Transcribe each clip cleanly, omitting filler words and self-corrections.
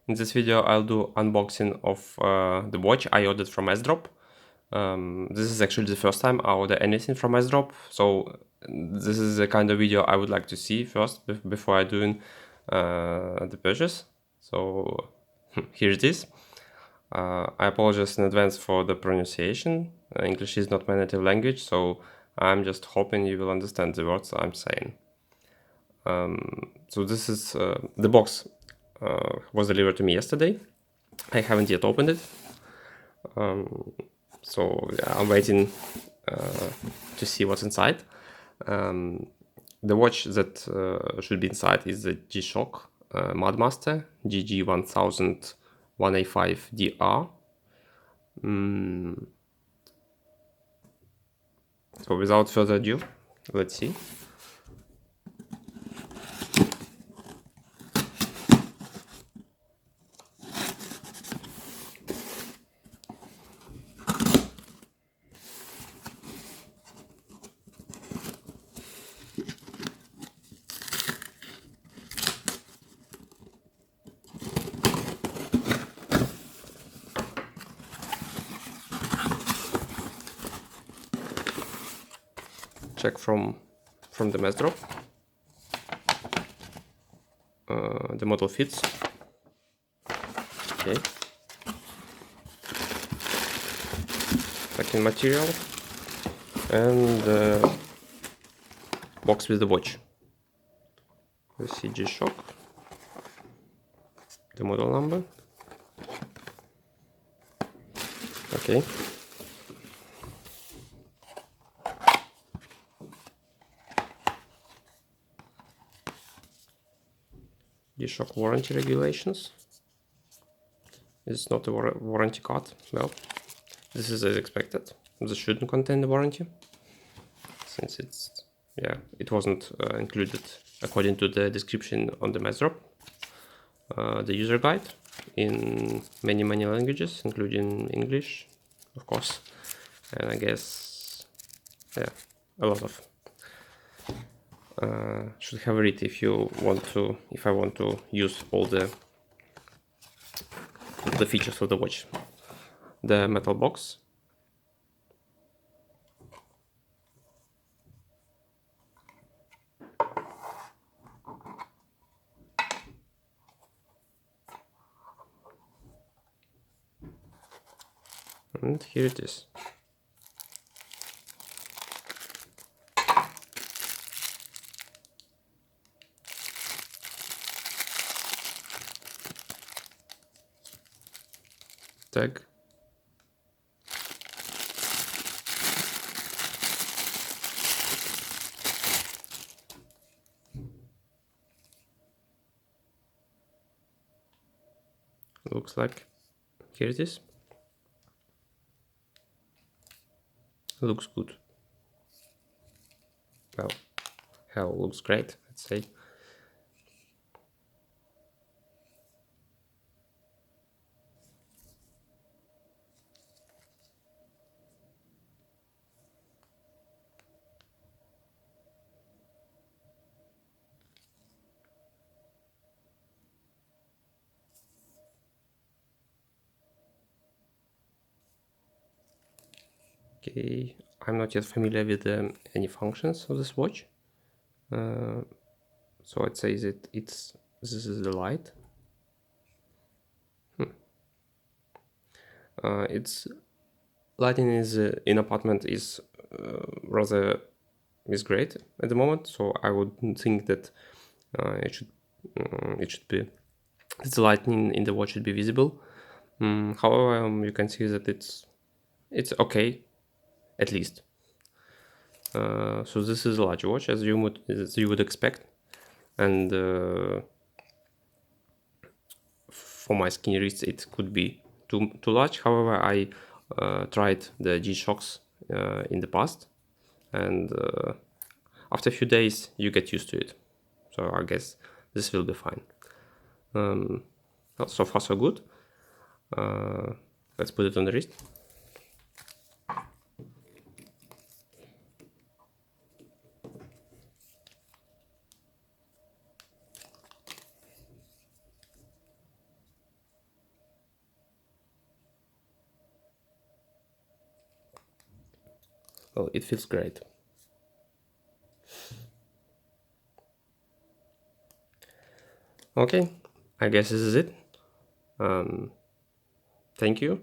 In this video I'll do unboxing of the watch I ordered from Massdrop. This is actually the first time I order anything from Massdrop, so this is the kind of video I would like to see first before I doing the purchase. So here it is. I apologize in advance for the pronunciation. English is not my native language, so I'm just hoping you will understand the words I'm saying. So this is the box was delivered to me yesterday. I haven't yet opened it, so yeah, I'm waiting to see what's inside. The watch that should be inside is the G-Shock Mudmaster GG101A5DR. So without further ado, let's see. Check from the Massdrop. The model fits. Okay. Packing material and the box with the watch. The CG Shock. The model number. Okay. G-Shock warranty regulations. It's not a warranty card. Well, this is as expected. This shouldn't contain the warranty, since it wasn't included according to the description on the Massdrop. The user guide in many languages, including English, of course, and I guess a lot of. Should have read if I want to use all the features of the watch. The metal box. And here it is. Tag. Looks like here it is. Looks good. Well, hell, looks great, let's say. Okay, I'm not yet familiar with any functions of this watch. So I'd say that this is the light. Its lighting in apartment is rather is great at the moment, so I would think that it should be the lighting in the watch should be visible. However, you can see that it's okay, at least. So this is a large watch, as you would expect, and for my skinny wrist it could be too large. However, I tried the G-Shocks in the past, and after a few days you get used to it, so I guess this will be fine. Well, so far so good. Let's put it on the wrist. well, it feels great. Okay, I guess this is it. Thank you.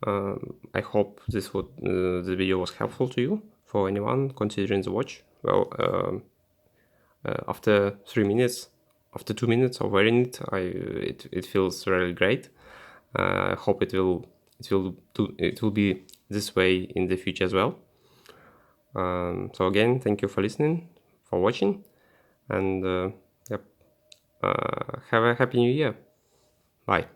I hope the video was helpful to you, for anyone considering the watch. Well, after 3 minutes, after 2 minutes of wearing it, it feels really great. I hope it will be this way in the future as well. So again, thank you for listening, for watching, and yep. Have a happy new year. Bye.